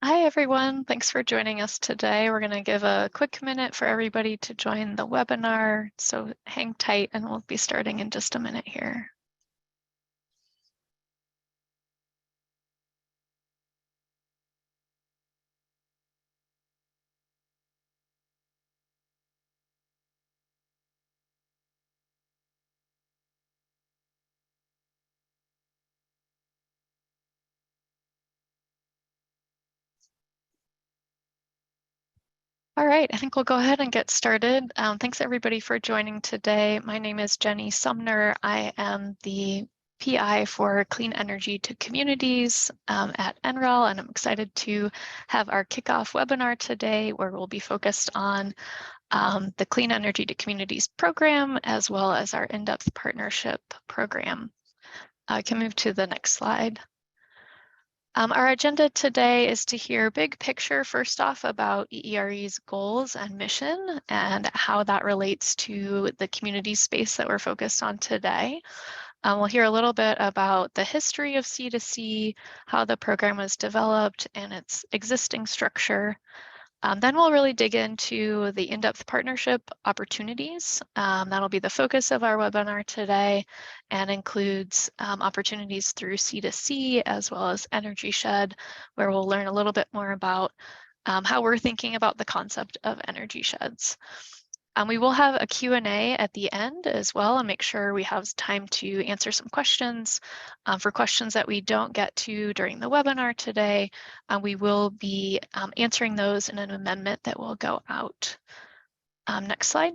Hi, everyone. Thanks for joining us today. We're going to give a quick minute for everybody to join the webinar. So hang tight and we'll be starting in just a minute here. All right, I think we'll go ahead and get started. Thanks everybody for joining today. My name is Jenny Sumner. I am the PI for Clean Energy to Communities at NREL, and I'm excited to have our kickoff webinar today where we'll be focused on the Clean Energy to Communities program, as well as our in-depth partnership program. I can move to the next slide. Our agenda today is to hear big picture first off about EERE's goals and mission and how that relates to the community space that we're focused on today. We'll hear a little bit about the history of C2C, how the program was developed and its existing structure. Then we'll really dig into the in-depth partnership opportunities. That'll be the focus of our webinar today and includes opportunities through C2C as well as Energy Shed, where we'll learn a little bit more about how we're thinking about the concept of energy sheds. We will have a Q&A at the end as well and make sure we have time to answer some questions. For questions that we don't get to during the webinar today, we will be answering those in an amendment that will go out. Next slide.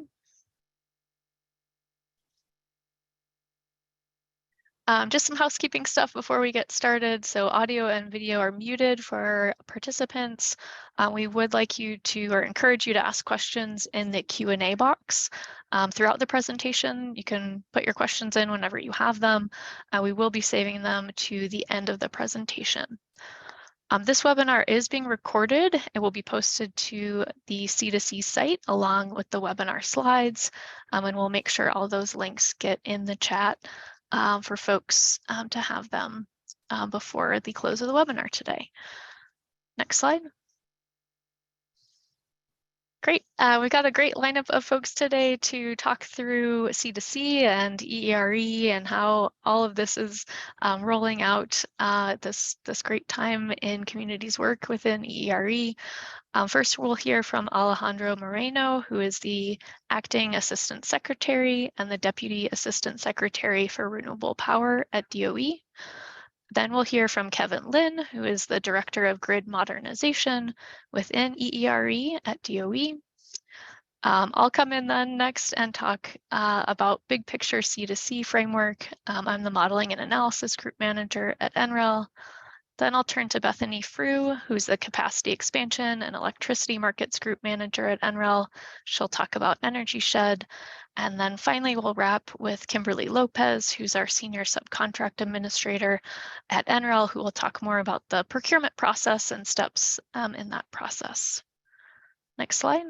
Just some housekeeping stuff before we get started. So audio and video are muted for participants. We would like you to, or encourage you to ask questions in the Q&A box throughout the presentation. You can put your questions in whenever you have them. We will be saving them to the end of the presentation. This webinar is being recorded. It will be posted to the C2C site along with the webinar slides, and we'll make sure all those links get in the chat for folks to have them before the close of the webinar today. Next slide. Great. We've got a great lineup of folks today to talk through C2C and EERE and how all of this is rolling out this great time in communities work within EERE. First, we'll hear from Alejandro Moreno, who is the Acting Assistant Secretary and the Deputy Assistant Secretary for Renewable Power at DOE. Then we'll hear from Kevin Lin, who is the Director of Grid Modernization within EERE at DOE. I'll come in then next and talk about big picture C2C framework. I'm the Modeling and Analysis Group Manager at NREL. Then I'll turn to Bethany Frew, who's the Capacity Expansion and Electricity Markets Group Manager at NREL. She'll talk about Energy Shed. And then finally, we'll wrap with Kimberly Lopez, who's our Senior Subcontract Administrator at NREL, who will talk more about the procurement process and steps in that process. Next slide.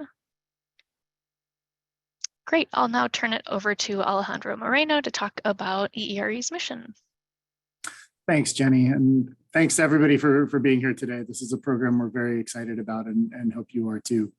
Great, I'll now turn it over to Alejandro Moreno to talk about EERE's mission. Thanks, Jenny, and thanks to everybody for being here today. This is a program we're very excited about and hope you are too.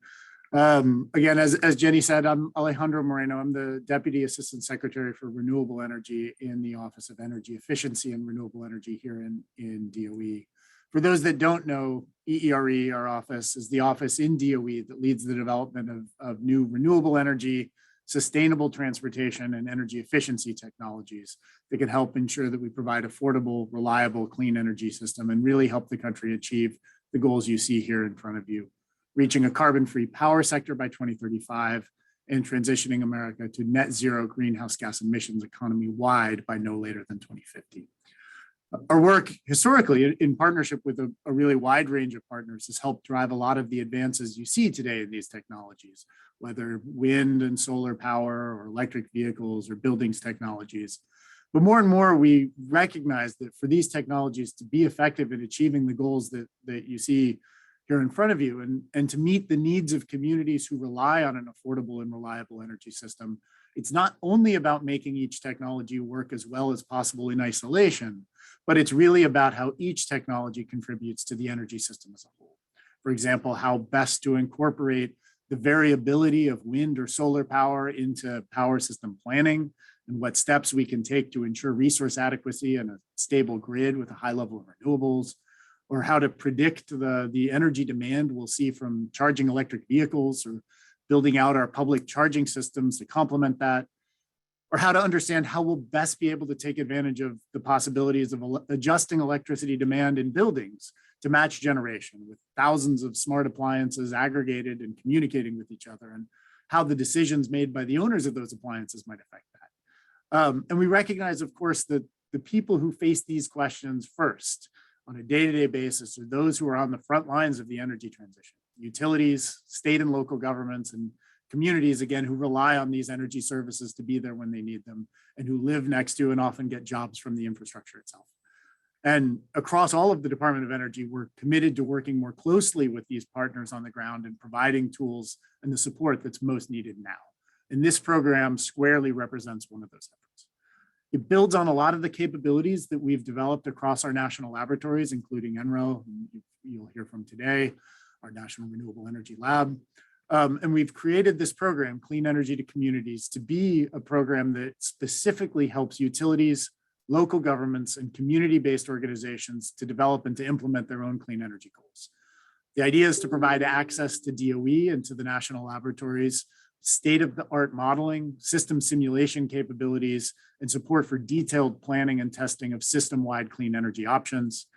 Again, as Jenny said, I'm Alejandro Moreno. I'm the Deputy Assistant Secretary for Renewable Energy in the Office of Energy Efficiency and Renewable Energy here in DOE. For those that don't know, EERE, our office, is the office in DOE that leads the development of new renewable energy, sustainable transportation, and energy efficiency technologies that can help ensure that we provide affordable, reliable, clean energy system and really help the country achieve the goals you see here in front of you, reaching a carbon-free power sector by 2035 and transitioning America to net zero greenhouse gas emissions economy-wide by no later than 2050. Our work historically in partnership with a really wide range of partners has helped drive a lot of the advances you see today in these technologies, whether wind and solar power or electric vehicles or buildings technologies. But more and more, we recognize that for these technologies to be effective in achieving the goals that you see here in front of you and to meet the needs of communities who rely on an affordable and reliable energy system, it's not only about making each technology work as well as possible in isolation, but it's really about how each technology contributes to the energy system as a whole. For example, how best to incorporate the variability of wind or solar power into power system planning, and what steps we can take to ensure resource adequacy and a stable grid with a high level of renewables, or how to predict the energy demand we'll see from charging electric vehicles or building out our public charging systems to complement that, or how to understand how we'll best be able to take advantage of the possibilities of adjusting electricity demand in buildings to match generation with thousands of smart appliances aggregated and communicating with each other, and how the decisions made by the owners of those appliances might affect that. And we recognize, of course, that the people who face these questions first on a day-to-day basis are those who are on the front lines of the energy transition: utilities, state and local governments, and communities, again, who rely on these energy services to be there when they need them, and who live next to and often get jobs from the infrastructure itself. And across all of the Department of Energy, we're committed to working more closely with these partners on the ground and providing tools and the support that's most needed now. And this program squarely represents one of those efforts. It builds on a lot of the capabilities that we've developed across our national laboratories, including NREL, who you'll hear from today, our National Renewable Energy Lab. And we've created this program, Clean Energy to Communities, to be a program that specifically helps utilities, local governments, and community-based organizations to develop and to implement their own clean energy goals. The idea is to provide access to DOE and to the national laboratories, state-of-the-art modeling, system simulation capabilities, and support for detailed planning and testing of system-wide clean energy options,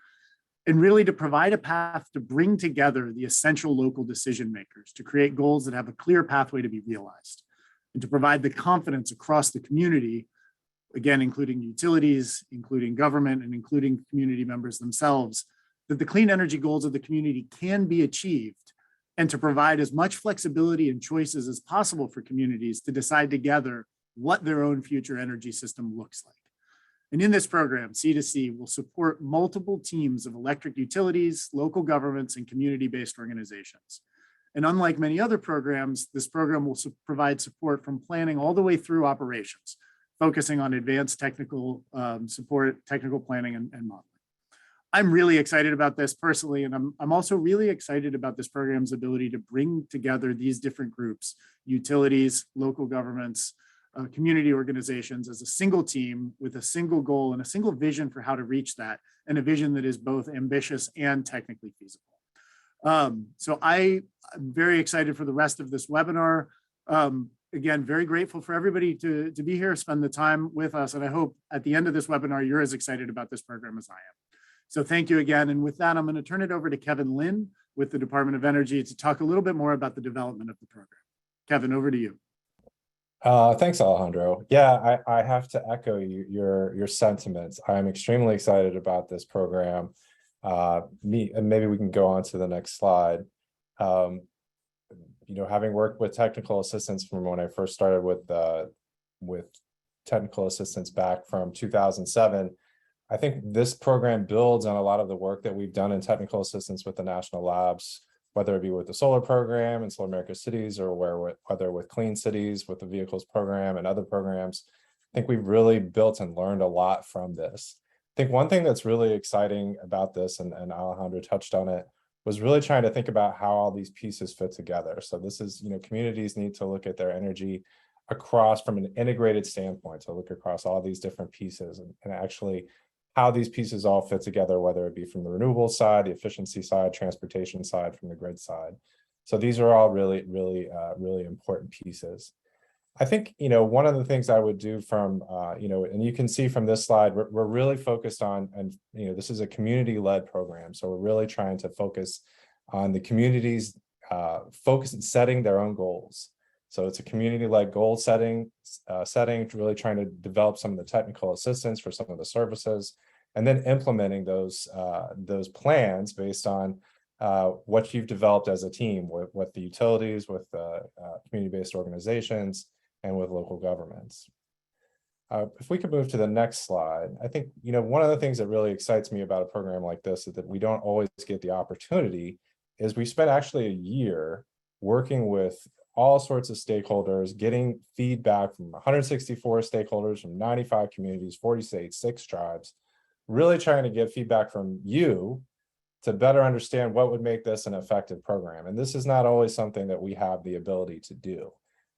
and really to provide a path to bring together the essential local decision makers to create goals that have a clear pathway to be realized, and to provide the confidence across the community, again, including utilities, including government, and including community members themselves, that the clean energy goals of the community can be achieved, and to provide as much flexibility and choices as possible for communities to decide together what their own future energy system looks like. And in this program, C2C will support multiple teams of electric utilities, local governments, and community-based organizations. And unlike many other programs, this program will provide support from planning all the way through operations, focusing on advanced technical support, technical planning, and modeling. I'm really excited about this personally, and I'm also really excited about this program's ability to bring together these different groups, utilities, local governments, community organizations, as a single team with a single goal and a single vision for how to reach that, and a vision that is both ambitious and technically feasible. So I'm very excited for the rest of this webinar. Again, very grateful for everybody to be here, spend the time with us, and I hope at the end of this webinar, you're as excited about this program as I am. So thank you again. And with that, I'm going to turn it over to Kevin Lin with the Department of Energy to talk a little bit more about the development of the program. Kevin, over to you. Thanks, Alejandro. Yeah, I have to echo your sentiments. I'm extremely excited about this program. And maybe we can go on to the next slide. Having worked with technical assistance from when I first started with technical assistance back from 2007, I think this program builds on a lot of the work that we've done in technical assistance with the national labs, whether it be with the solar program and Solar America Cities, or whether with Clean Cities, with the vehicles program and other programs. I think we've really built and learned a lot from this. I think one thing that's really exciting about this, and Alejandro touched on it, was really trying to think about how all these pieces fit together. So this is, communities need to look at their energy across from an integrated standpoint, to look across all these different pieces and actually how these pieces all fit together, whether it be from the renewable side, the efficiency side, transportation side, from the grid side. So these are all really, really, really important pieces. I think, one of the things I would do from, and you can see from this slide, we're really focused on, and, this is a community-led program. So we're really trying to focus on the communities, focus on setting their own goals. So it's a community-led goal setting, really trying to develop some of the technical assistance for some of the services, and then implementing those plans based on what you've developed as a team with the utilities, with community-based organizations, and with local governments. If we could move to the next slide, I think, one of the things that really excites me about a program like this is that we don't always get the opportunity, is we spent actually a year working with all sorts of stakeholders, getting feedback from 164 stakeholders from 95 communities, 40 states, 6 tribes, really trying to get feedback from you to better understand what would make this an effective program. And this is not always something that we have the ability to do,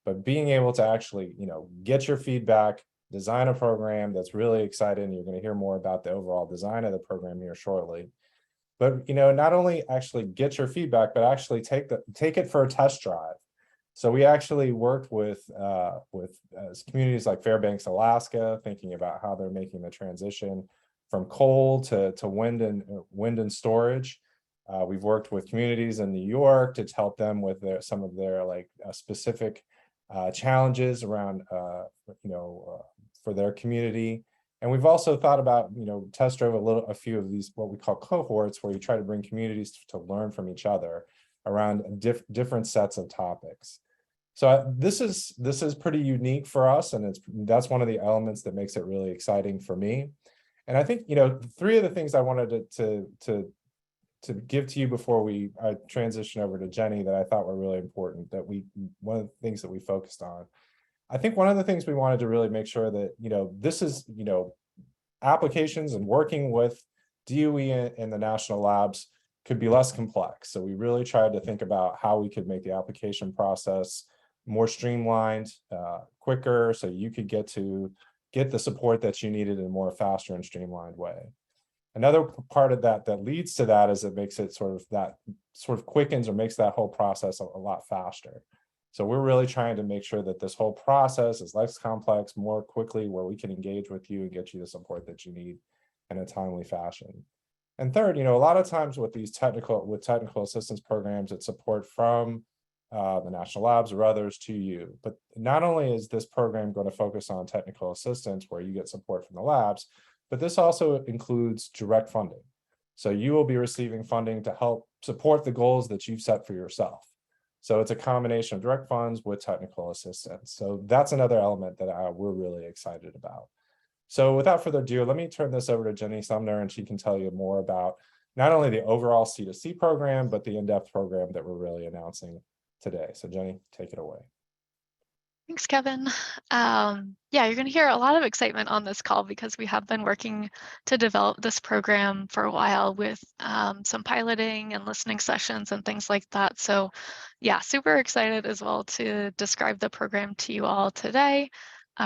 but being able to actually, get your feedback, design a program that's really exciting. You're going to hear more about the overall design of the program here shortly. But, not only actually get your feedback, but actually take it for a test drive. So we actually worked with communities like Fairbanks, Alaska, thinking about how they're making the transition from coal to wind and storage. We've worked with communities in New York to help them with some of their specific challenges around for their community. And we've also thought about test drove a few of these what we call cohorts, where you try to bring communities to learn from each other around different sets of topics. So this is pretty unique for us, and that's one of the elements that makes it really exciting for me. And I think three of the things I wanted to give to you before I transition over to Jenny that I thought were really important, one of the things that we focused on. I think one of the things we wanted to really make sure that this is applications and working with DOE and the national labs could be less complex. So we really tried to think about how we could make the application process more streamlined, quicker, so you could get the support that you needed in a more faster and streamlined way. Another part of that leads to that is it makes it sort of quickens or makes that whole process a lot faster. So we're really trying to make sure that this whole process is less complex, more quickly, where we can engage with you and get you the support that you need in a timely fashion. And third, a lot of times with these technical assistance programs, it's support from the national labs or others to you. But not only is this program going to focus on technical assistance where you get support from the labs, but this also includes direct funding. So you will be receiving funding to help support the goals that you've set for yourself. So it's a combination of direct funds with technical assistance. So that's another element that we're really excited about. So without further ado, let me turn this over to Jenny Sumner, and she can tell you more about not only the overall C2C program, but the in-depth program that we're really announcing today. So Jenny, take it away. Thanks, Kevin. Yeah, you're going to hear a lot of excitement on this call because we have been working to develop this program for a while with some piloting and listening sessions and things like that. So yeah, super excited as well to describe the program to you all today.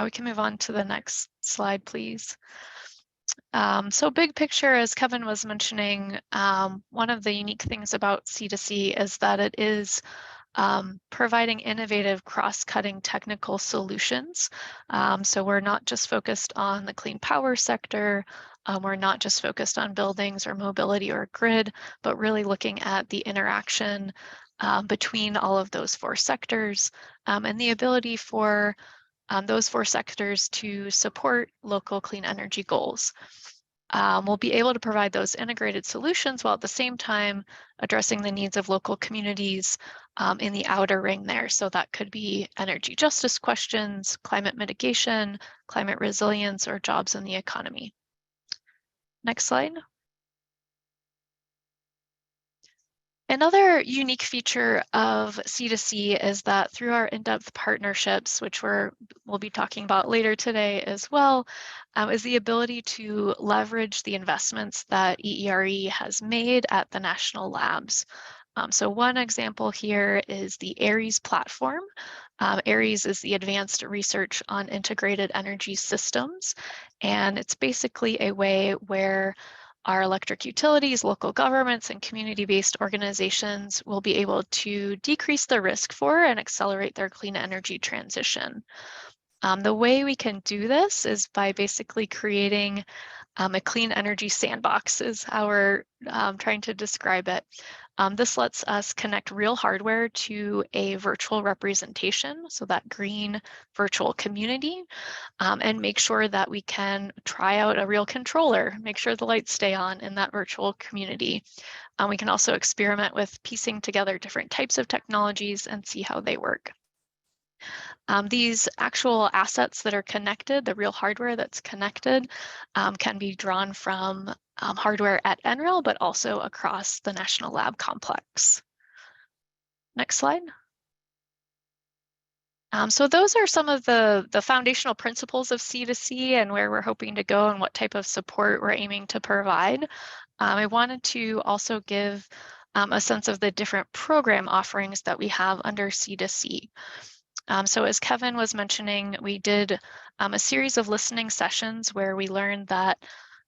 We can move on to the next slide, please. So big picture, as Kevin was mentioning, one of the unique things about C2C is that it is providing innovative cross-cutting technical solutions. So we're not just focused on the clean power sector, we're not just focused on buildings or mobility or grid, but really looking at the interaction between all of those four sectors and the ability for those four sectors to support local clean energy goals. We'll be able to provide those integrated solutions while at the same time addressing the needs of local communities in the outer ring there. So that could be energy justice questions, climate mitigation, climate resilience, or jobs in the economy. Next slide. Another unique feature of C2C is that through our in-depth partnerships, which we'll be talking about later today as well, is the ability to leverage the investments that EERE has made at the national labs. So one example here is the ARES platform. ARES is the Advanced Research on Integrated Energy Systems, and it's basically a way where our electric utilities, local governments, and community-based organizations will be able to decrease the risk for and accelerate their clean energy transition. The way we can do this is by basically creating a clean energy sandbox is how we're trying to describe it. This lets us connect real hardware to a virtual representation, so that green virtual community, and make sure that we can try out a real controller, make sure the lights stay on in that virtual community. We can also experiment with piecing together different types of technologies and see how they work. These actual assets that are connected, the real hardware that's connected, can be drawn from hardware at NREL, but also across the National Lab complex. Next slide. So those are some of the foundational principles of C2C and where we're hoping to go and what type of support we're aiming to provide. I wanted to also give a sense of the different program offerings that we have under C2C. So as Kevin was mentioning, we did a series of listening sessions where we learned that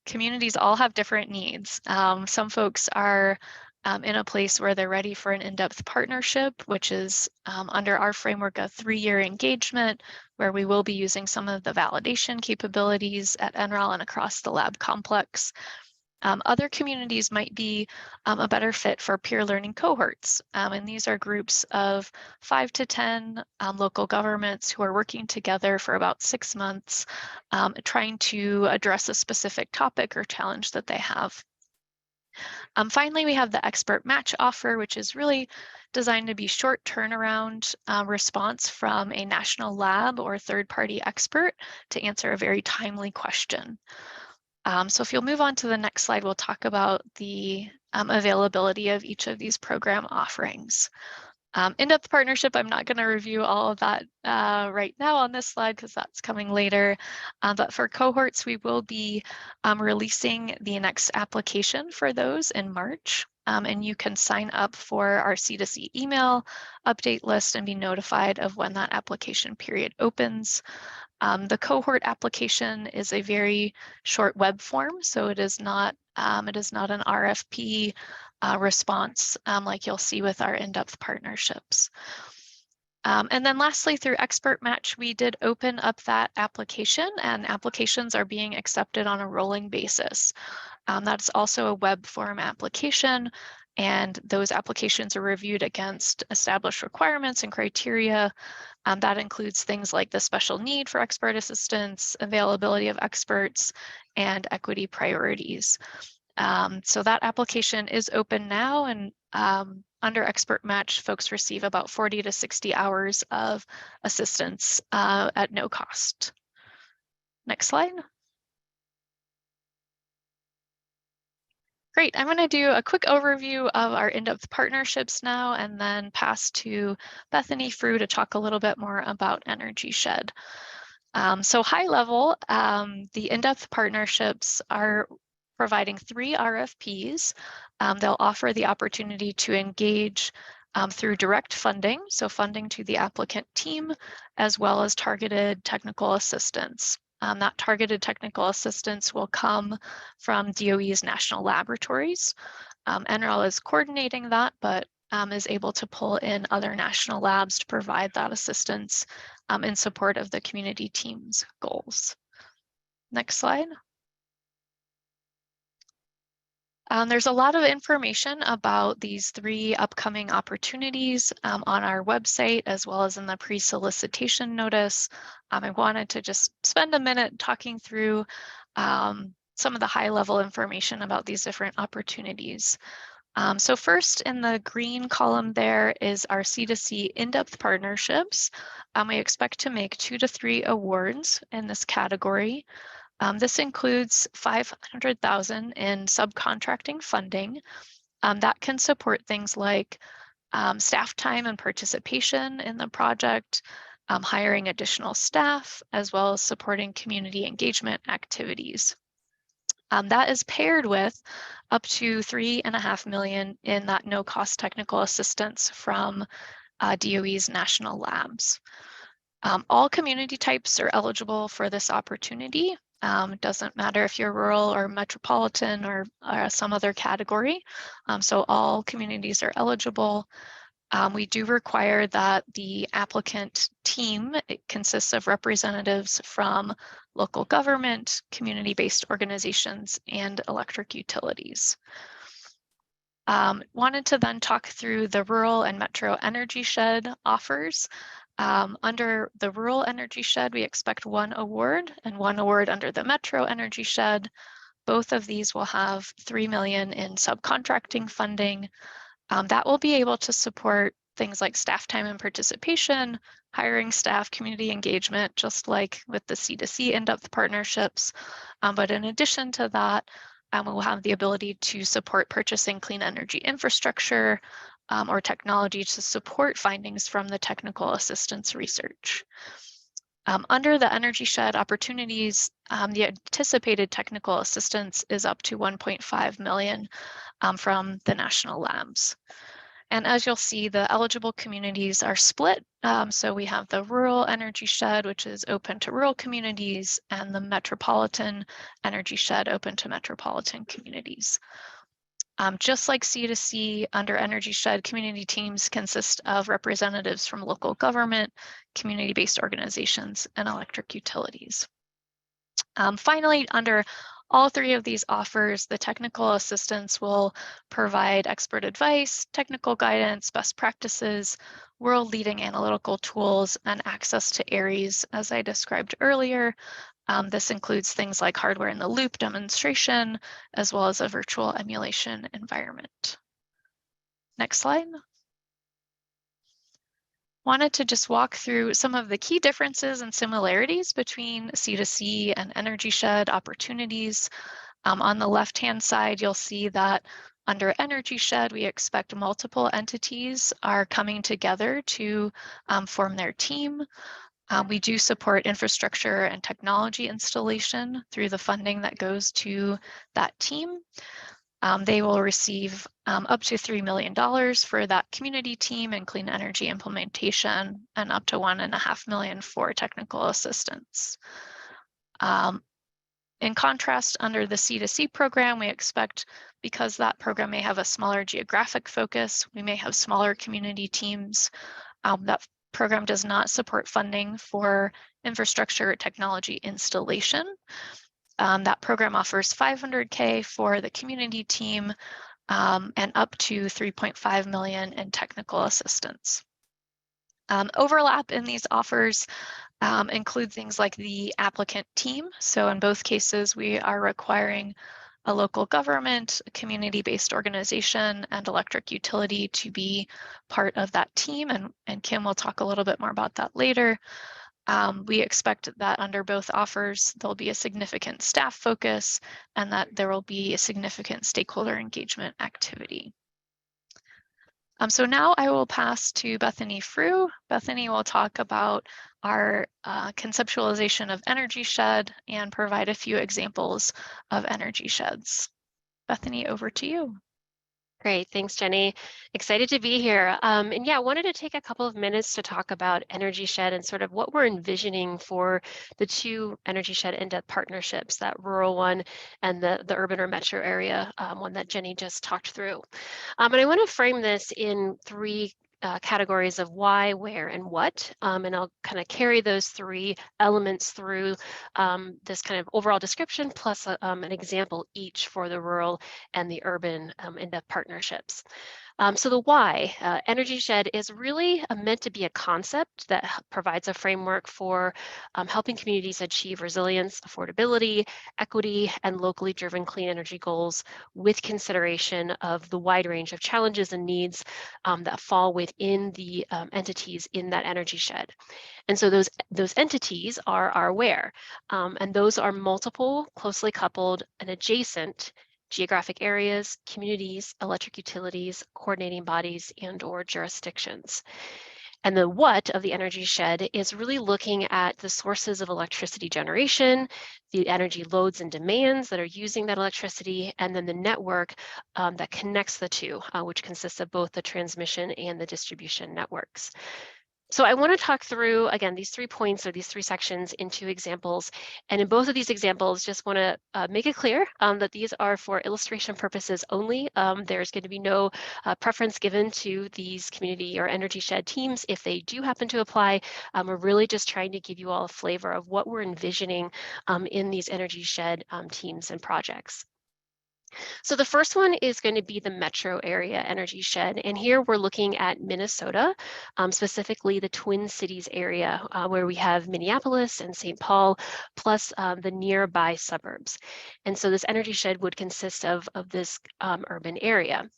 communities all have different needs. Some folks are in a place where they're ready for an in-depth partnership, which is under our framework a 3-year engagement, where we will be using some of the validation capabilities at NREL and across the lab complex. Other communities might be a better fit for peer learning cohorts. And these are groups of 5 to 10 local governments who are working together for about 6 months, trying to address a specific topic or challenge that they have. Finally, we have the expert match offer, which is really designed to be short turnaround response from a national lab or third-party expert to answer a very timely question. So if you'll move on to the next slide, we'll talk about the availability of each of these program offerings. In-depth partnership, I'm not going to review all of that right now on this slide because that's coming later. But for cohorts, we will be releasing the next application for those in March. And you can sign up for our C2C email update list and be notified of when that application period opens. The cohort application is a very short web form, so it is not an RFP response like you'll see with our in-depth partnerships. And then lastly, through Expert Match, we did open up that application, and applications are being accepted on a rolling basis. That's also a web form application, and those applications are reviewed against established requirements and criteria. That includes things like the special need for expert assistance, availability of experts, and equity priorities. So that application is open now, and under Expert Match, folks receive about 40 to 60 hours of assistance at no cost. Next slide. Great, I'm going to do a quick overview of our in-depth partnerships now and then pass to Bethany Frew to talk a little bit more about Energy Shed. So high level, the in-depth partnerships are providing 3 RFPs. They'll offer the opportunity to engage through direct funding, so funding to the applicant team, as well as targeted technical assistance. That targeted technical assistance will come from DOE's national laboratories. NREL is coordinating that, but is able to pull in other national labs to provide that assistance in support of the community team's goals. Next slide. There's a lot of information about these 3 upcoming opportunities on our website, as well as in the pre-solicitation notice. I wanted to just spend a minute talking through some of the high-level information about these different opportunities. So first, in the green column there is our C2C in-depth partnerships. We expect to make 2 to 3 awards in this category. This includes $500,000 in subcontracting funding that can support things like staff time and participation in the project, hiring additional staff, as well as supporting community engagement activities. That is paired with up to $3.5 million in that no-cost technical assistance from DOE's national labs. All community types are eligible for this opportunity. It doesn't matter if you're rural or metropolitan or some other category. So all communities are eligible. We do require that the applicant team, it consists of representatives from local government, community-based organizations, and electric utilities. Wanted to then talk through the rural and metro Energy Shed offers. Under the Rural Energy Shed, we expect 1 award and 1 award under the Metro Energy Shed. Both of these will have $3 million in subcontracting funding. That will be able to support things like staff time and participation, hiring staff, community engagement, just like with the C2C in-depth partnerships. But in addition to that, we'll have the ability to support purchasing clean energy infrastructure, or technology to support findings from the technical assistance research. Under the Energy Shed opportunities, the anticipated technical assistance is up to 1.5 million from the national labs. And as you'll see, the eligible communities are split. So we have the Rural Energy Shed, which is open to rural communities, and the Metropolitan Energy Shed open to metropolitan communities. Just like C2C, under Energy Shed, community teams consist of representatives from local government, community-based organizations, and electric utilities. Finally, under all three of these offers, the technical assistance will provide expert advice, technical guidance, best practices, world-leading analytical tools, and access to ARES, as I described earlier. This includes things like hardware in the loop demonstration, as well as a virtual emulation environment. Next slide. Wanted to just walk through some of the key differences and similarities between C2C and Energy Shed opportunities. On the left-hand side, you'll see that under Energy Shed, we expect multiple entities are coming together to form their team. We do support infrastructure and technology installation through the funding that goes to that team. They will receive up to $3 million for that community team and clean energy implementation, and up to $1.5 million for technical assistance. In contrast, under the C2C program, we expect, because that program may have a smaller geographic focus, we may have smaller community teams. That program does not support funding for infrastructure technology installation. That program offers $500K for the community team and up to $3.5 million in technical assistance. Overlap in these offers include things like the applicant team. So in both cases, we are requiring a local government, a community-based organization, and electric utility to be part of that team. And Kim will talk a little bit more about that later. We expect that under both offers, there'll be a significant staff focus and that there will be a significant stakeholder engagement activity. So now I will pass to Bethany Frew. Bethany will talk about our conceptualization of Energy Shed and provide a few examples of energy sheds. Bethany, over to you. Great, thanks, Jenny. Excited to be here. And yeah, wanted to take a couple of minutes to talk about Energy Shed and sort of what we're envisioning for the two Energy Shed in-depth partnerships, that rural one and the urban or metro area one that Jenny just talked through. And I want to frame this in three categories of why, where, and what. And I'll kind of carry those three elements through this kind of overall description plus an example each for the rural and the urban in-depth partnerships. So the why, Energy Shed is really meant to be a concept that provides a framework for helping communities achieve resilience, affordability, equity, and locally driven clean energy goals with consideration of the wide range of challenges and needs that fall within the entities in that Energy Shed. And so those entities are our where, and those are multiple, closely coupled and adjacent geographic areas, communities, electric utilities, coordinating bodies, and/or jurisdictions. And the what of the Energy Shed is really looking at the sources of electricity generation, the energy loads and demands that are using that electricity, and then the network that connects the two, which consists of both the transmission and the distribution networks. So I want to talk through, again, these 3 points or these 3 sections into examples. And in both of these examples, just want to make it clear that these are for illustration purposes only. There's going to be no preference given to these community or Energy Shed teams if they do happen to apply. We're really just trying to give you all a flavor of what we're envisioning in these Energy Shed teams and projects. So the first one is going to be the metro area Energy Shed. And here we're looking at Minnesota, specifically the Twin Cities area where we have Minneapolis and St. Paul, plus the nearby suburbs. And so this Energy Shed would consist of this urban area.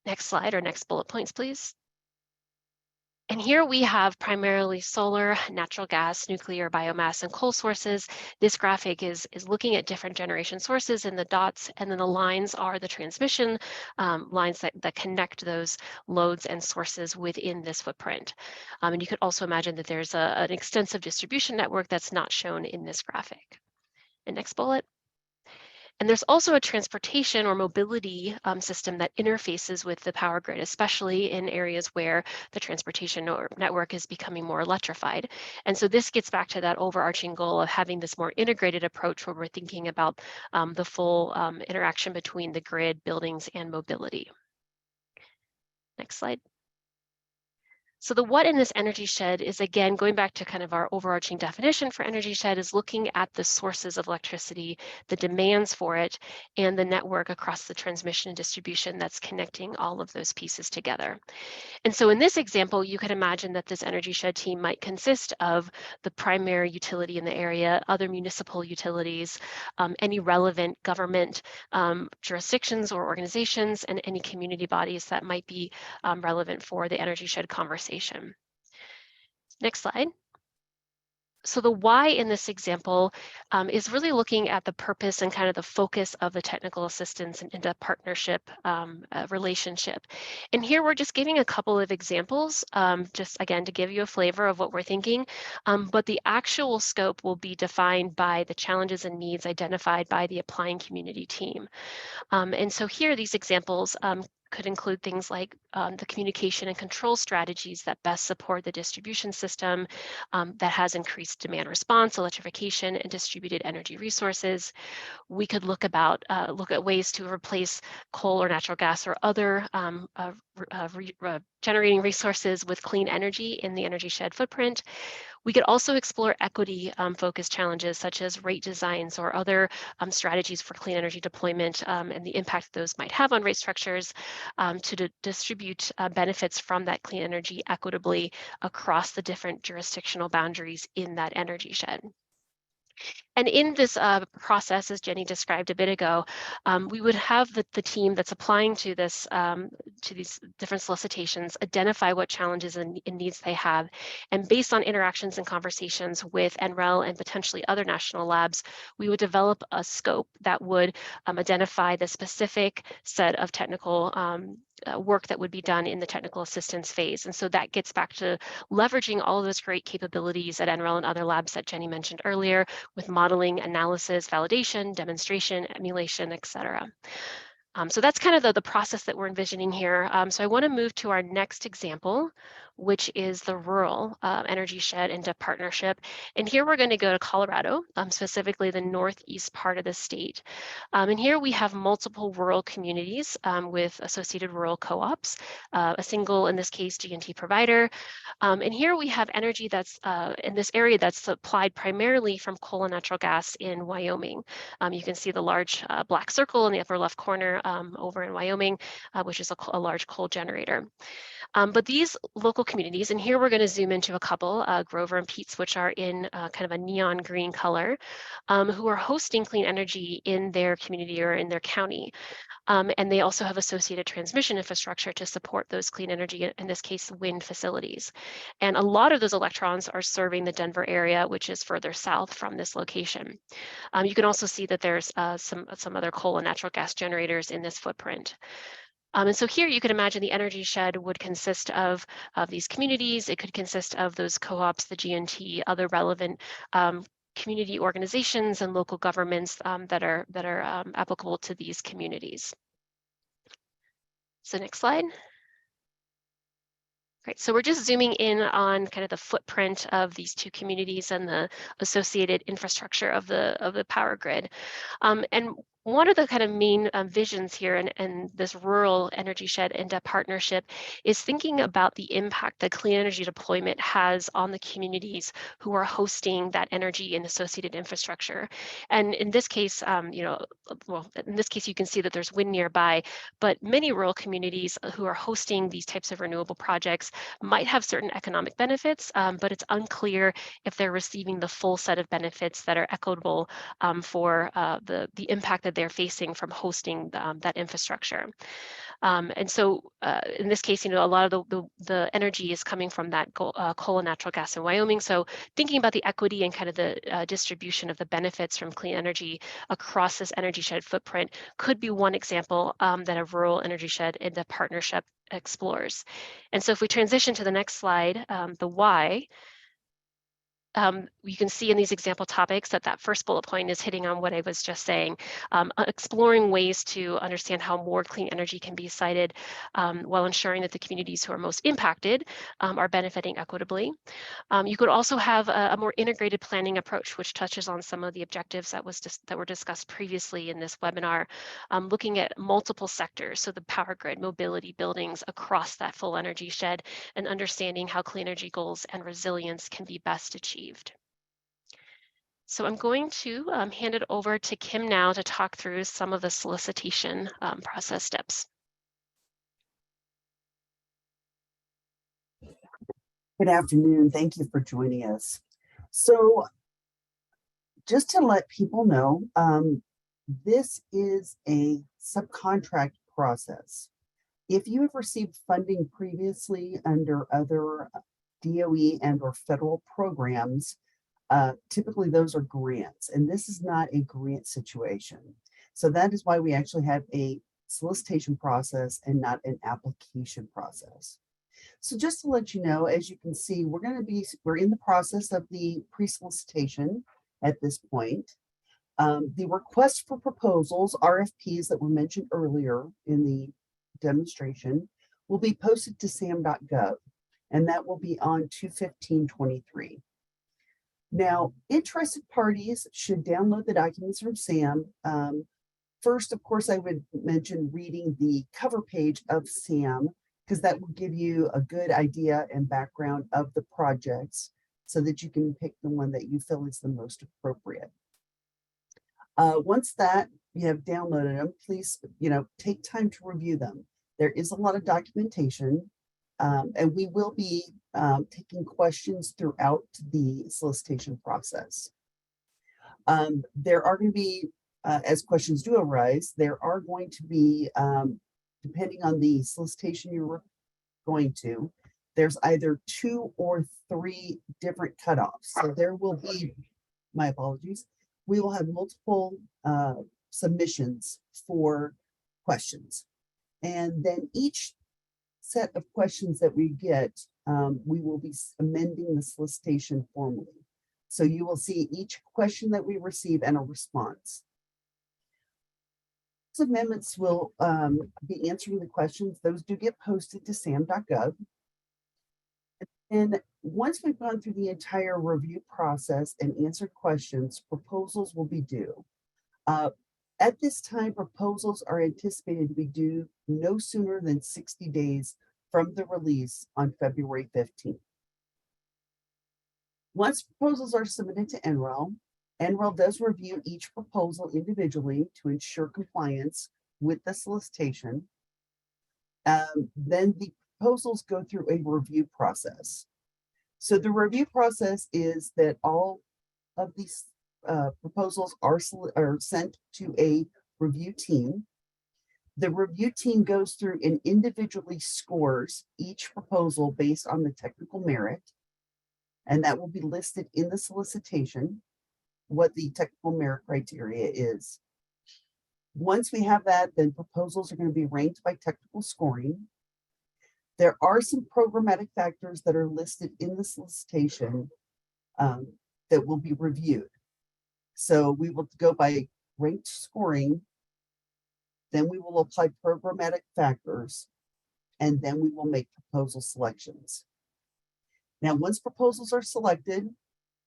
Next slide or next bullet points, please. And here we have primarily solar, natural gas, nuclear, biomass, and coal sources. This graphic is looking at different generation sources in the dots, and then the lines are the transmission lines that connect those loads and sources within this footprint. And you could also imagine that there's an extensive distribution network that's not shown in this graphic. And next bullet. And there's also a transportation or mobility system that interfaces with the power grid, especially in areas where the transportation network is becoming more electrified. And so this gets back to that overarching goal of having this more integrated approach where we're thinking about the full interaction between the grid, buildings, and mobility. Next slide. So the what in this energy shed is, again, going back to kind of our overarching definition for energy shed, is looking at the sources of electricity, the demands for it, and the network across the transmission and distribution that's connecting all of those pieces together. And so in this example, you could imagine that this energy shed team might consist of the primary utility in the area, other municipal utilities, any relevant government jurisdictions or organizations, and any community bodies that might be relevant for the energy shed conversation. Next slide. So the why in this example is really looking at the purpose and kind of the focus of the technical assistance and the partnership relationship. And here we're just giving a couple of examples, just again to give you a flavor of what we're thinking, but the actual scope will be defined by the challenges and needs identified by the applying community team. And so here these examples could include things like the communication and control strategies that best support the distribution system that has increased demand response, electrification, and distributed energy resources. We could look at ways to replace coal or natural gas or other generating resources with clean energy in the energy shed footprint. We could also explore equity focused challenges such as rate designs or other strategies for clean energy deployment and the impact those might have on rate structures to distribute benefits from that clean energy equitably across the different jurisdictional boundaries in that energy shed. And in this process, as Jenny described a bit ago, we would have the team that's applying to this to these different solicitations identify what challenges and needs they have, and based on interactions and conversations with NREL and potentially other national labs, we would develop a scope that would identify the specific set of technical work that would be done in the technical assistance phase. And so that gets back to leveraging all of those great capabilities at NREL and other labs that Jenny mentioned earlier, with modeling, analysis, validation, demonstration, emulation, et cetera. So that's kind of the process that we're envisioning here. So I want to move to our next example, which is the rural energy shed into partnership. And here we're going to go to Colorado, specifically the northeast part of the state. And here we have multiple rural communities with associated rural co-ops, a single, in this case, G&T provider. And here we have energy that's in this area that's supplied primarily from coal and natural gas in Wyoming. You can see the large black circle in the upper left corner over in Wyoming, which is a large coal generator. But these local communities, and here we're going to zoom into a couple, Grover and Peets, which are in kind of a neon green color, who are hosting clean energy in their community or in their county. And they also have associated transmission infrastructure to support those clean energy, in this case, wind facilities. And a lot of those electrons are serving the Denver area, which is further south from this location. You can also see that there's some other coal and natural gas generators in this footprint. And so here you can imagine the energy shed would consist of these communities. It could consist of those co-ops, the G&T, other relevant community organizations and local governments that are applicable to these communities. So next slide. Great. So we're just zooming in on kind of the footprint of these two communities and the associated infrastructure of the power grid. And one of the kind of main visions here in this rural energy shed into partnership is thinking about the impact that clean energy deployment has on the communities who are hosting that energy and associated infrastructure. And in this case, well, in this case, you can see that there's wind nearby, but many rural communities who are hosting these types of renewable projects might have certain economic benefits, but it's unclear if they're receiving the full set of benefits that are equitable for the impact that they're facing from hosting that infrastructure. And so in this case, a lot of the energy is coming from that coal and natural gas in Wyoming. So thinking about the equity and kind of the distribution of the benefits from clean energy across this energy shed footprint could be one example that a rural energy shed in the partnership explores. And so if we transition to the next slide, the why, you can see in these example topics that first bullet point is hitting on what I was just saying, exploring ways to understand how more clean energy can be sited while ensuring that the communities who are most impacted are benefiting equitably. You could also have a more integrated planning approach, which touches on some of the objectives that were discussed previously in this webinar, looking at multiple sectors, so the power grid, mobility, buildings across that full energy shed, and understanding how clean energy goals and resilience can be best achieved. So I'm going to hand it over to Kim now to talk through some of the solicitation process steps. Good afternoon. Thank you for joining us. So just to let people know, this is a subcontract process. If you have received funding previously under other DOE and or federal programs, typically those are grants, and this is not a grant situation. So that is why we actually have a solicitation process and not an application process. So just to let you know, as you can see, we're in the process of the pre-solicitation at this point. The request for proposals, RFPs that were mentioned earlier in the demonstration, will be posted to sam.gov, and that will be on 2/15/23. Now, interested parties should download the documents from SAM. First, of course, I would mention reading the cover page of SAM, because that will give you a good idea and background of the projects so that you can pick the one that you feel is the most appropriate. Once that you have downloaded them, please, take time to review them. There is a lot of documentation, and we will be taking questions throughout the solicitation process. There are going to be, as questions do arise, there are going to be, depending on the solicitation you're going to, there's either 2 or 3 different cutoffs. So there will be, my apologies, we will have multiple submissions for questions. And then each set of questions that we get, we will be amending the solicitation formally. So you will see each question that we receive and a response. Those amendments will be answering the questions. Those do get posted to sam.gov. And once we've gone through the entire review process and answered questions, proposals will be due. At this time, proposals are anticipated to be due no sooner than 60 days from the release on February 15th. Once proposals are submitted to NREL, NREL does review each proposal individually to ensure compliance with the solicitation. Then the proposals go through a review process. So the review process is that all of these proposals are sent to a review team. The review team goes through and individually scores each proposal based on the technical merit, and that will be listed in the solicitation, what the technical merit criteria is. Once we have that, then proposals are going to be ranked by technical scoring. There are some programmatic factors that are listed in the solicitation that will be reviewed. So we will go by ranked scoring, then we will apply programmatic factors, and then we will make proposal selections. Now, once proposals are selected,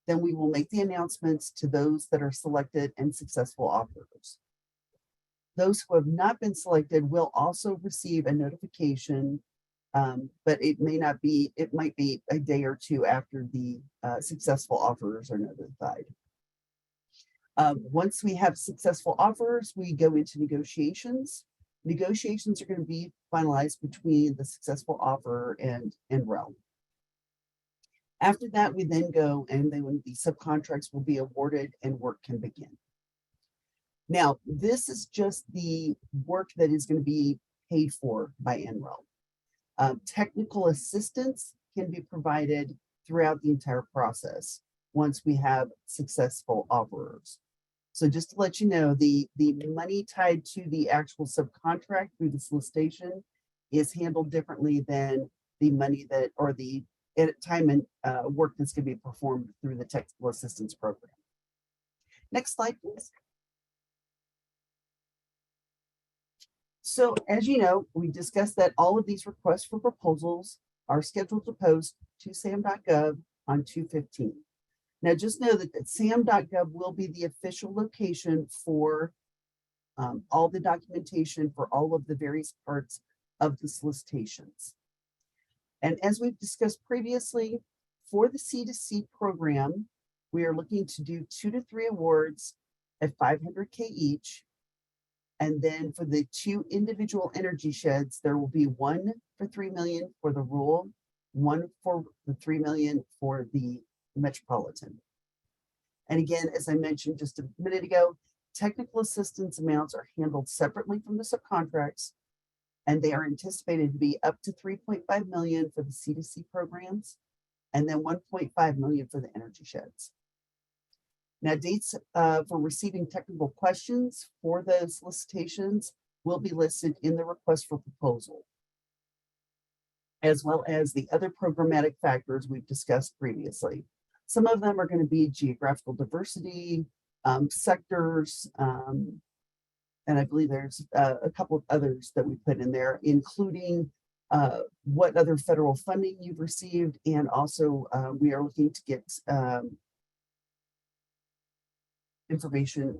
then we will make the announcements to those that are selected and successful offers. Those who have not been selected will also receive a notification, but it might be a day or 2 after the successful offers are notified. Once we have successful offers, we go into negotiations. Negotiations are going to be finalized between the successful offer and NREL. After that, we then go and then the subcontracts will be awarded and work can begin. Now, this is just the work that is going to be paid for by NREL. Technical assistance can be provided throughout the entire process once we have successful offerers. So just to let you know, the money tied to the actual subcontract through the solicitation is handled differently than the money that, or the time and work that's going to be performed through the technical assistance program. Next slide, please. So as you know, we discussed that all of these requests for proposals are scheduled to post to sam.gov on 2/15. Now just know that sam.gov will be the official location for all the documentation for all of the various parts of the solicitations. And as we've discussed previously, for the C2C program, we are looking to do 2 to 3 awards at $500K each. And then for the 2 individual energy sheds, there will be 1 for $3 million for the rural, 1 for the $3 million for the metropolitan. And again, as I mentioned just a minute ago, technical assistance amounts are handled separately from the subcontracts, and they are anticipated to be up to $3.5 million for the C2C programs, and then $1.5 million for the energy sheds. Now, dates for receiving technical questions for the solicitations will be listed in the request for proposal, as well as the other programmatic factors we've discussed previously. Some of them are going to be geographical diversity, sectors, and I believe there's a couple of others that we put in there, including what other federal funding you've received, and also we are looking to get information.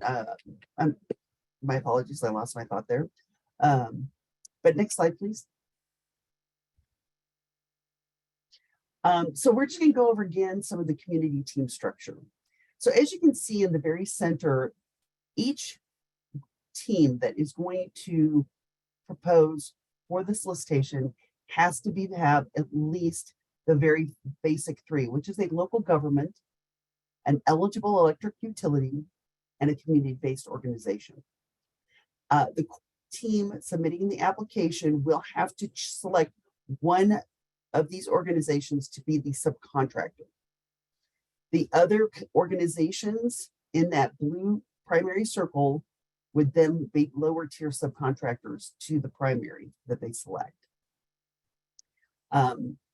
My apologies, I lost my thought there. But next slide, please. So we're just going to go over again some of the community team structure. So as you can see in the very center, each team that is going to propose for the solicitation has to have at least the very basic 3, which is a local government, an eligible electric utility, and a community-based organization. The team submitting the application will have to select one of these organizations to be the subcontractor. The other organizations in that blue primary circle would then be lower tier subcontractors to the primary that they select.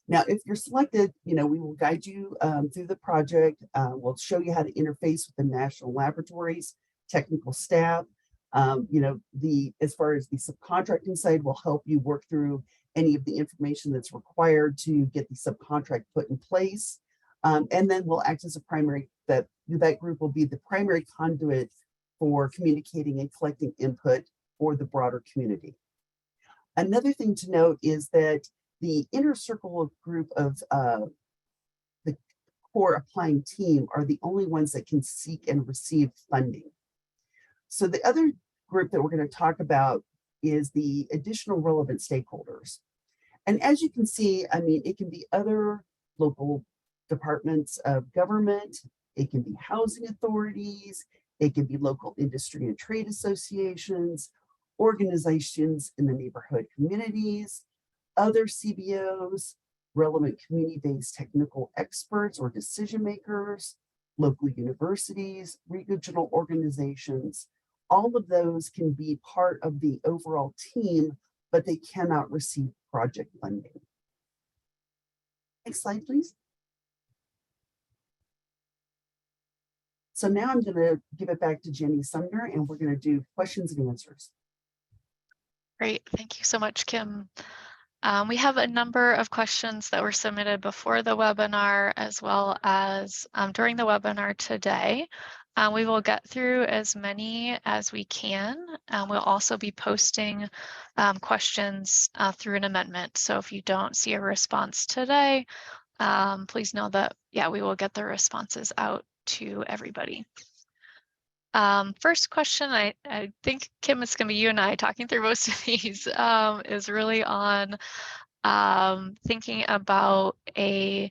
Now, if you're selected, we will guide you through the project. We'll show you how to interface with the national laboratories, technical staff. As far as the subcontracting side, will help you work through any of the information that's required to get the subcontract put in place. And then we'll act as a primary, that group will be the primary conduit for communicating and collecting input for the broader community. Another thing to note is that the inner circle of group of the core applying team are the only ones that can seek and receive funding. So the other group that we're going to talk about is the additional relevant stakeholders. And as you can see, it can be other local departments of government, it can be housing authorities, it can be local industry and trade associations, organizations in the neighborhood communities, other CBOs, relevant community-based technical experts or decision makers, local universities, regional organizations. All of those can be part of the overall team, but they cannot receive project funding. Next slide, please. So now I'm going to give it back to Jenny Sumner, and we're going to do questions and answers. Great, thank you so much, Kim. We have a number of questions that were submitted before the webinar as well as during the webinar today. We will get through as many as we can. We'll also be posting questions through an amendment. So if you don't see a response today, please know that, we will get the responses out to everybody. First question, I think, Kim, it's going to be you and I talking through most of these, is really on thinking about a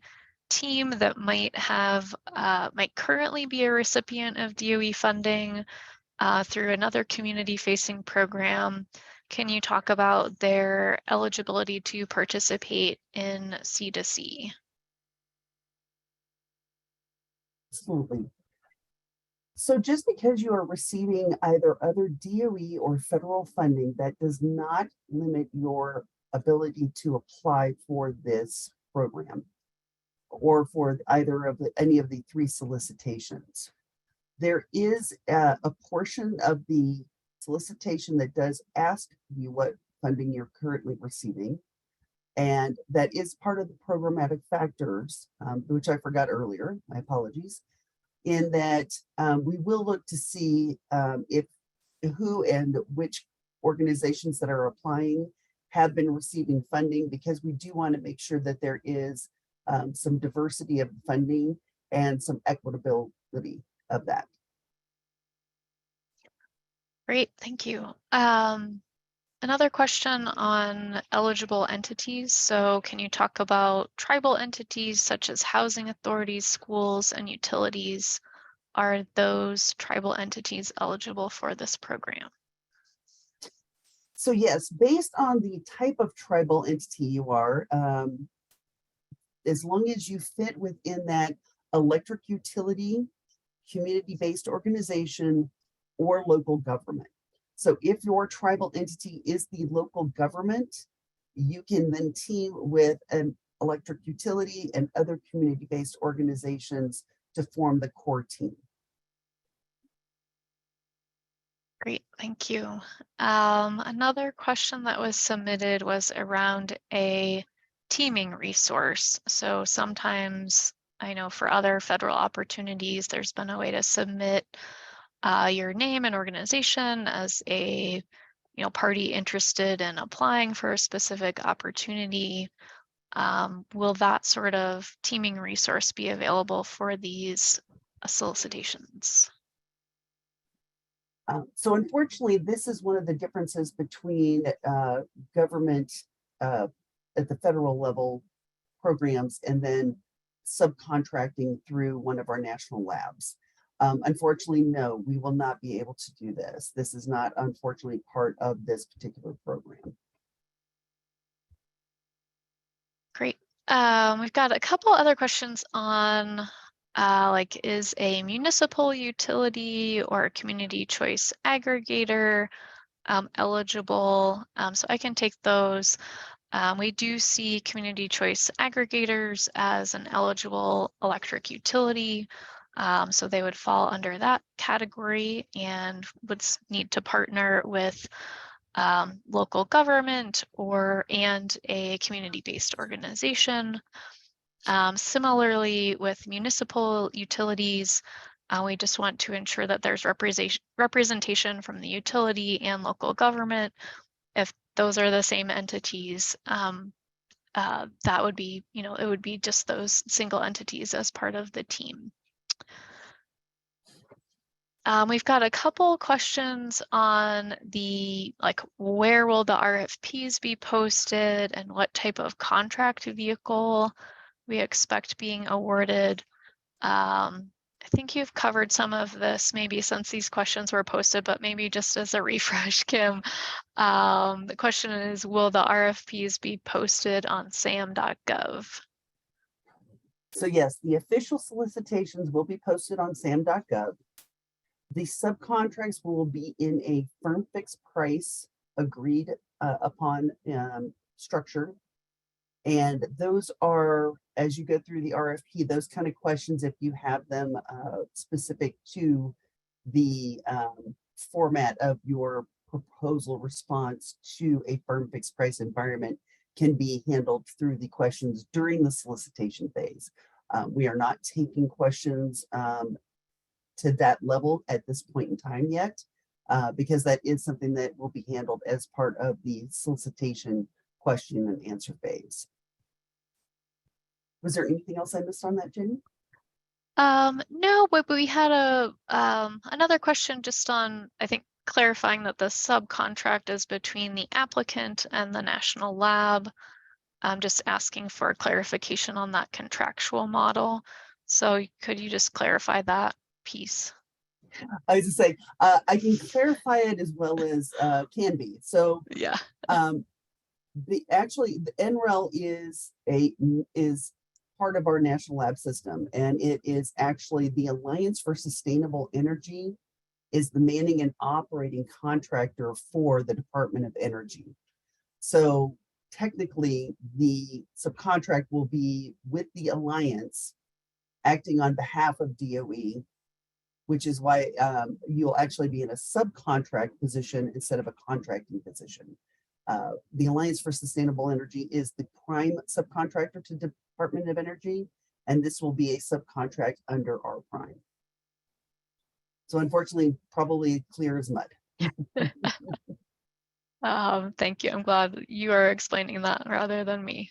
team that might currently be a recipient of DOE funding, through another community-facing program. Can you talk about their eligibility to participate in C2C? Absolutely. So just because you are receiving either other DOE or federal funding, that does not limit your ability to apply for this program or for either of any of the 3 solicitations. There is a portion of the solicitation that does ask you what funding you're currently receiving. And that is part of the programmatic factors, which I forgot earlier, my apologies, in that we will look to see if who and which organizations that are applying have been receiving funding, because we do want to make sure that there is some diversity of funding and some equitability of that. Great, thank you. Another question on eligible entities. So can you talk about tribal entities such as housing authorities, schools, and utilities? Are those tribal entities eligible for this program? So yes, based on the type of tribal entity you are, as long as you fit within that electric utility, community-based organization, or local government. So if your tribal entity is the local government, you can then team with an electric utility and other community-based organizations to form the core team. Great, thank you. Another question that was submitted was around a teaming resource. So sometimes I know for other federal opportunities, there's been a way to submit your name and organization as a party interested in applying for a specific opportunity. Will that sort of teaming resource be available for these solicitations? So unfortunately, this is one of the differences between government at the federal level programs and then subcontracting through one of our national labs. Unfortunately, no, we will not be able to do this. This is not, unfortunately, part of this particular program. Great. We've got a couple other questions on like, is a municipal utility or a community choice aggregator eligible? So I can take those. We do see community choice aggregators as an eligible electric utility. So they would fall under that category and would need to partner with local government and a community-based organization. Similarly, with municipal utilities, we just want to ensure that there's representation from the utility and local government. If those are the same entities, that would be, it would be just those single entities as part of the team. We've got a couple questions on where will the RFPs be posted and what type of contract vehicle we expect being awarded. I think you've covered some of this maybe since these questions were posted, but maybe just as a refresh, Kim, the question is, will the RFPs be posted on sam.gov? So yes, the official solicitations will be posted on sam.gov. The subcontracts will be in a firm fixed price agreed upon structure. And those are, as you go through the RFP, those kind of questions, if you have them specific to the format of your proposal response to a firm fixed price environment, can be handled through the questions during the solicitation phase. We are not taking questions to that level at this point in time yet, because that is something that will be handled as part of the solicitation question and answer phase. Was there anything else I missed on that, Jenny? No, but we had another question just on, I think, clarifying that the subcontract is between the applicant and the national lab. I'm just asking for clarification on that contractual model. So could you just clarify that piece? I was just saying, I can clarify it as well as can be. So Yeah. the NREL is part of our national lab system, and it is actually the Alliance for Sustainable Energy is the manning and operating contractor for the Department of Energy. So technically, the subcontract will be with the Alliance acting on behalf of DOE, which is why you'll actually be in a subcontract position instead of a contracting position. The Alliance for Sustainable Energy is the prime subcontractor to Department of Energy, and this will be a subcontract under our prime. So unfortunately, probably clear as mud. Thank you. I'm glad you are explaining that rather than me.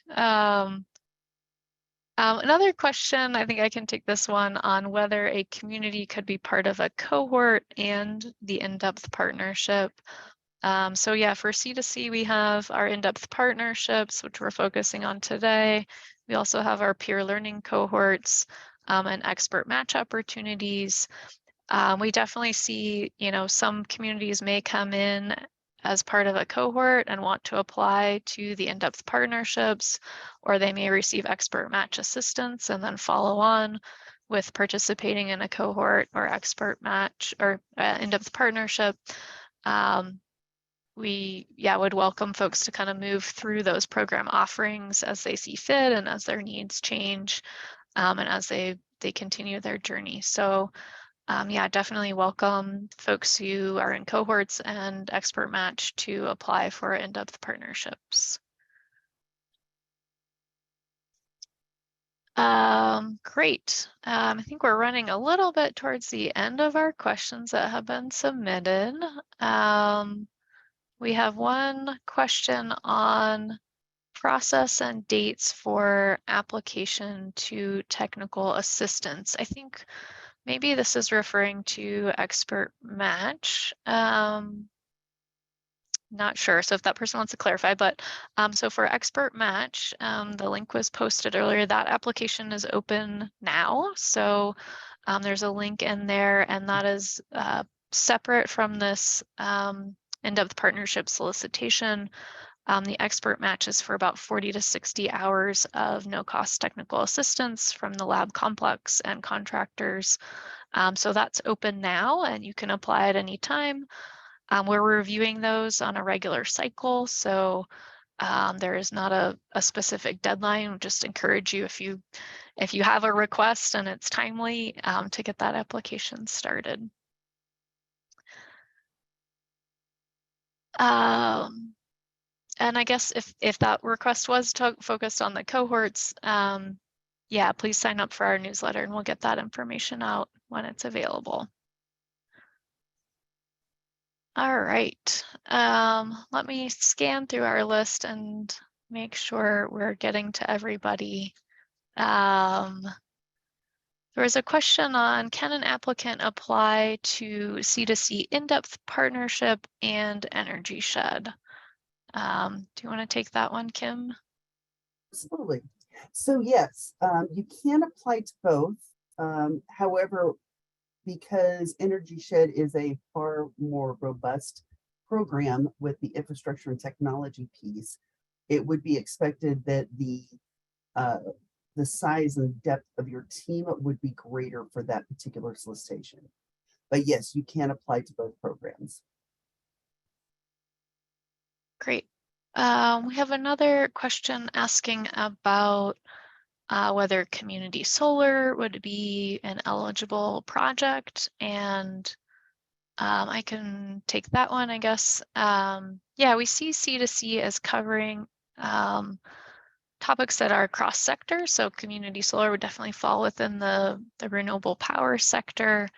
Another question, I think I can take this one on whether a community could be part of a cohort and the in-depth partnership. So yeah, for C2C, we have our in-depth partnerships, which we're focusing on today. We also have our peer learning cohorts and expert match opportunities. We definitely see, some communities may come in as part of a cohort and want to apply to the in-depth partnerships, or they may receive expert match assistance and then follow on with participating in a cohort or expert match or in-depth partnership. We would welcome folks to kind of move through those program offerings as they see fit and as their needs change and as they continue their journey. So definitely welcome folks who are in cohorts and expert match to apply for in-depth partnerships. Great. I think we're running a little bit towards the end of our questions that have been submitted. We have one question on process and dates for application to technical assistance. I think maybe this is referring to expert match. Not sure, so if that person wants to clarify, but so for expert match, the link was posted earlier. That application is open now. So there's a link in there, and that is separate from this in-depth partnership solicitation. The expert match is for about 40 to 60 hours of no-cost technical assistance from the lab complex and contractors. So that's open now, and you can apply at any time. We're reviewing those on a regular cycle, so there is not a specific deadline. We just encourage you, if you have a request and it's timely, to get that application started. And I guess if that request was focused on the cohorts, please sign up for our newsletter and we'll get that information out when it's available. All right, let me scan through our list and make sure we're getting to everybody. There was a question on, can an applicant apply to C2C in-depth partnership and Energy Shed? Do you want to take that one, Kim? Absolutely. So yes, you can apply to both. However, because Energy Shed is a far more robust program with the infrastructure and technology piece, it would be expected that the size and depth of your team would be greater for that particular solicitation. But yes, you can apply to both programs. Great. We have another question asking about whether community solar would be an eligible project, and I can take that one, I guess. We see C2C as covering topics that are cross-sector, so community solar would definitely fall within the renewable power sector.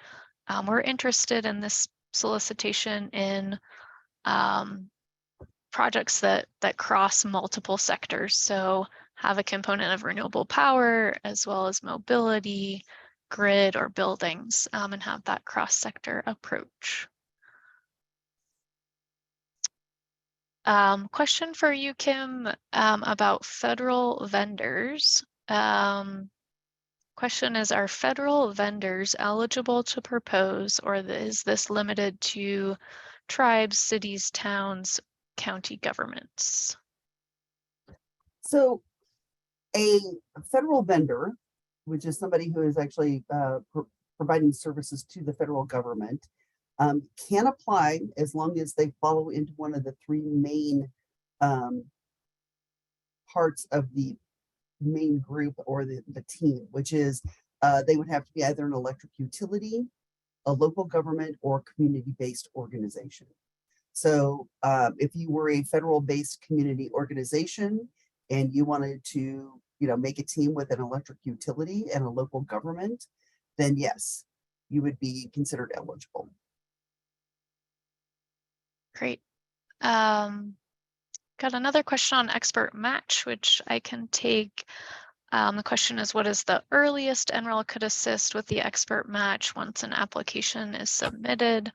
We're interested in this solicitation in projects that cross multiple sectors, so have a component of renewable power as well as mobility, grid, or buildings, and have that cross-sector approach. Question for you, Kim, about federal vendors. Question is, are federal vendors eligible to propose, or is this limited to tribes, cities, towns, county governments? So a federal vendor, which is somebody who is actually providing services to the federal government, can apply as long as they follow into one of the three main parts of the main group or the team, which is they would have to be either an electric utility, a local government, or community-based organization. So if you were a federal-based community organization and you wanted to, make a team with an electric utility and a local government, then yes, you would be considered eligible. Great. Got another question on expert match, which I can take. The question is, what is the earliest NREL could assist with the expert match once an application is submitted?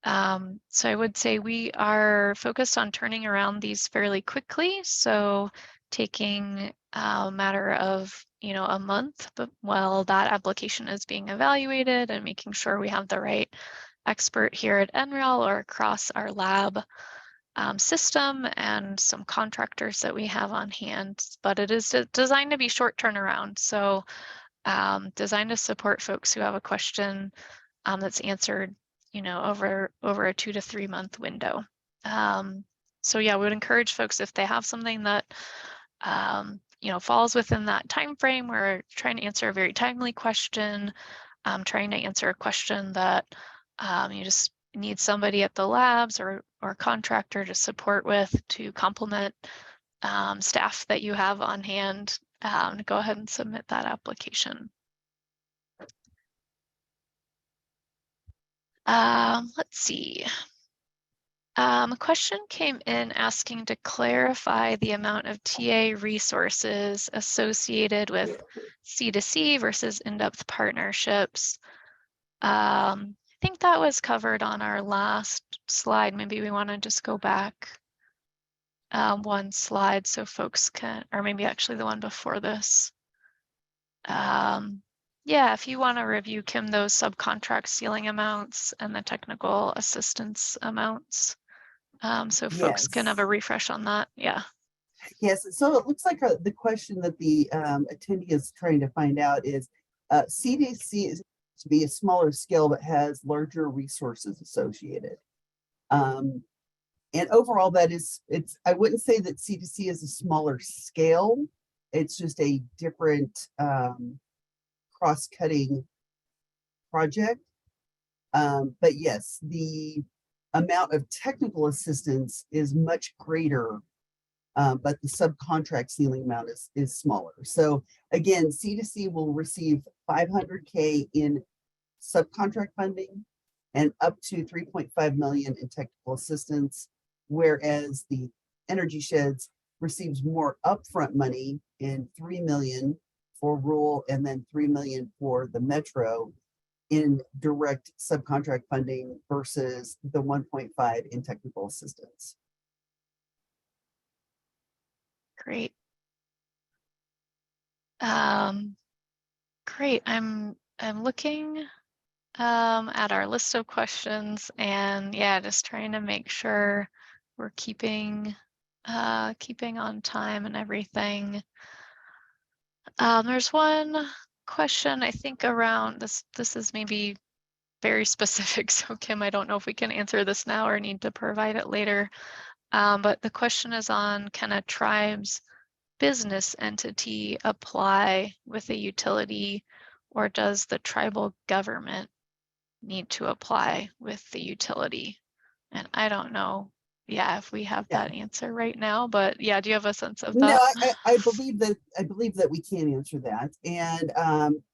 So I would say we are focused on turning around these fairly quickly. So taking a matter of, a month, but while that application is being evaluated and making sure we have the right expert here at NREL or across our lab system and some contractors that we have on hand, but it is designed to be short turnaround. So designed to support folks who have a question that's answered, over a 2 to 3 month window. So yeah, we would encourage folks, if they have something that falls within that time frame, we're trying to answer a very timely question, trying to answer a question that you just need somebody at the labs or contractor to support with, to complement staff that you have on hand, to go ahead and submit that application. Let's see. A question came in asking to clarify the amount of TA resources associated with C2C versus in-depth partnerships. I think that was covered on our last slide. Maybe we want to just go back one slide so folks can, or maybe actually the one before this. Yeah, if you want to review, Kim, those subcontract ceiling amounts and the technical assistance amounts. So folks can have a refresh on that. Yeah. Yes. So it looks like the question that the attendee is trying to find out is CDC is to be a smaller scale but has larger resources associated. And overall, I wouldn't say that C2C is a smaller scale. It's just a different cross-cutting project. But yes, the amount of technical assistance is much greater, but the subcontract ceiling amount is smaller. So again, C2C will receive $500K in subcontract funding and up to $3.5 million in technical assistance, whereas the Energy Sheds receives more upfront money in $3 million for rural and then $3 million for the metro in direct subcontract funding versus the 1.5 in technical assistance. Great. Great. I'm looking at our list of questions, and yeah, just trying to make sure we're keeping on time and everything. There's one question I think around this. This is maybe very specific, so Kim, I don't know if we can answer this now or need to provide it later. But the question is on, can a tribe's business entity apply with a utility, or does the tribal government need to apply with the utility? And I don't know, yeah, if we have that answer right now, but yeah, do you have a sense of that? No, I believe that we can answer that. And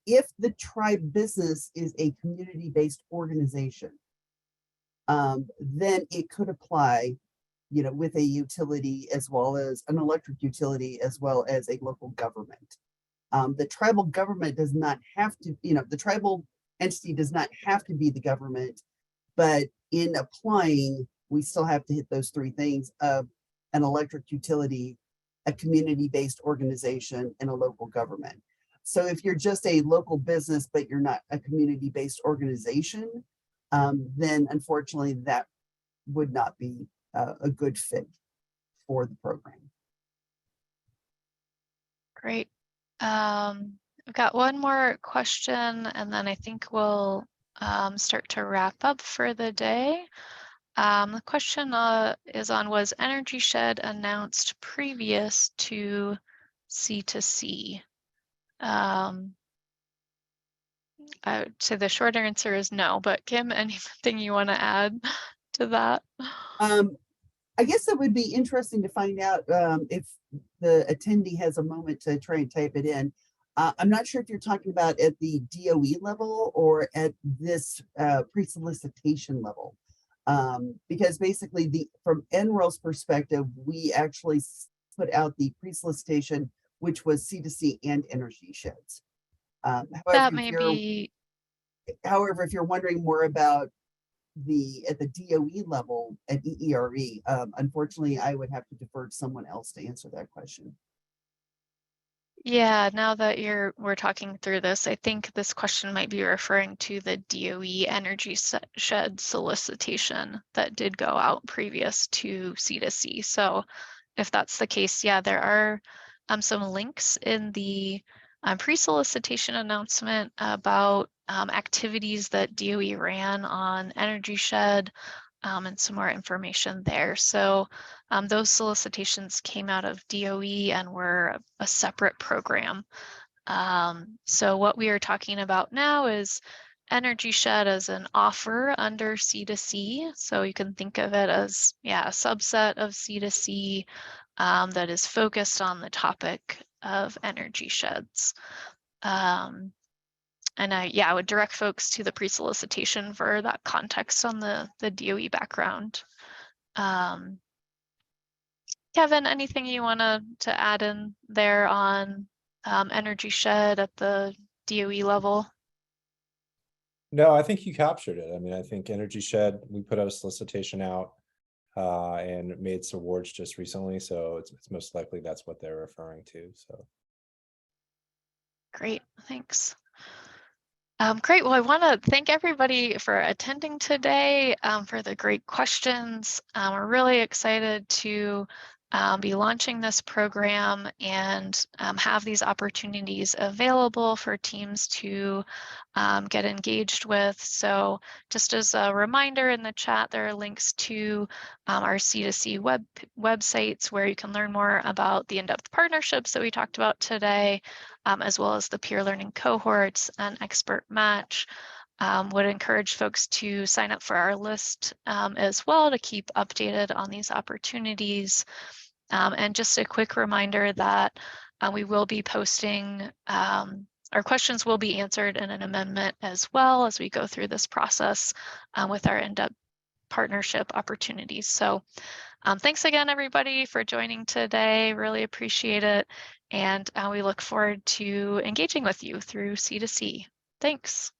if the tribe business is a community-based organization, then it could apply, with a utility as well as an electric utility as well as a local government. The tribal government does not have to, the tribal entity does not have to be the government, but in applying, we still have to hit those three things of an electric utility, a community-based organization, and a local government. So if you're just a local business, but you're not a community-based organization, then unfortunately that would not be a good fit for the program. Great. I've got one more question, and then I think we'll start to wrap up for the day. The question is on, was Energy Shed announced previous to C2C? I would say the short answer is no, but Kim, anything you want to add to that? I guess it would be interesting to find out if the attendee has a moment to try and type it in. I'm not sure if you're talking about at the DOE level or at this pre-solicitation level. Because basically from NREL's perspective, we actually put out the pre-solicitation, which was C2C and Energy Sheds. That may be. However, if you're wondering more about at the DOE level at EERE, unfortunately, I would have to defer to someone else to answer that question. Yeah, now that we're talking through this, I think this question might be referring to the DOE Energy Shed solicitation that did go out previous to C2C. So if that's the case, yeah, there are some links in the pre-solicitation announcement about activities that DOE ran on Energy Shed, and some more information there. So those solicitations came out of DOE and were a separate program. So what we are talking about now is Energy Shed as an offer under C2C. So you can think of it as, yeah, a subset of C2C that is focused on the topic of energy sheds. And I would direct folks to the pre-solicitation for that context on the DOE background. Kevin, anything you want to add in there on Energy Shed at the DOE level? No, I think you captured it. I mean, I think Energy Shed, we put out a solicitation out and made some awards just recently. So it's most likely that's what they're referring to. So. Great, thanks. Great, well, I want to thank everybody for attending today, for the great questions. We're really excited to be launching this program and have these opportunities available for teams to get engaged with. So just as a reminder, in the chat, there are links to our C2C websites where you can learn more about the in-depth partnerships that we talked about today, as well as the peer learning cohorts and expert match. Would encourage folks to sign up for our list as well to keep updated on these opportunities. And just a quick reminder that we will be posting, our questions will be answered in an amendment as well as we go through this process with our in-depth partnership opportunities. So thanks again, everybody, for joining today. Really appreciate it. And we look forward to engaging with you through C2C. Thanks.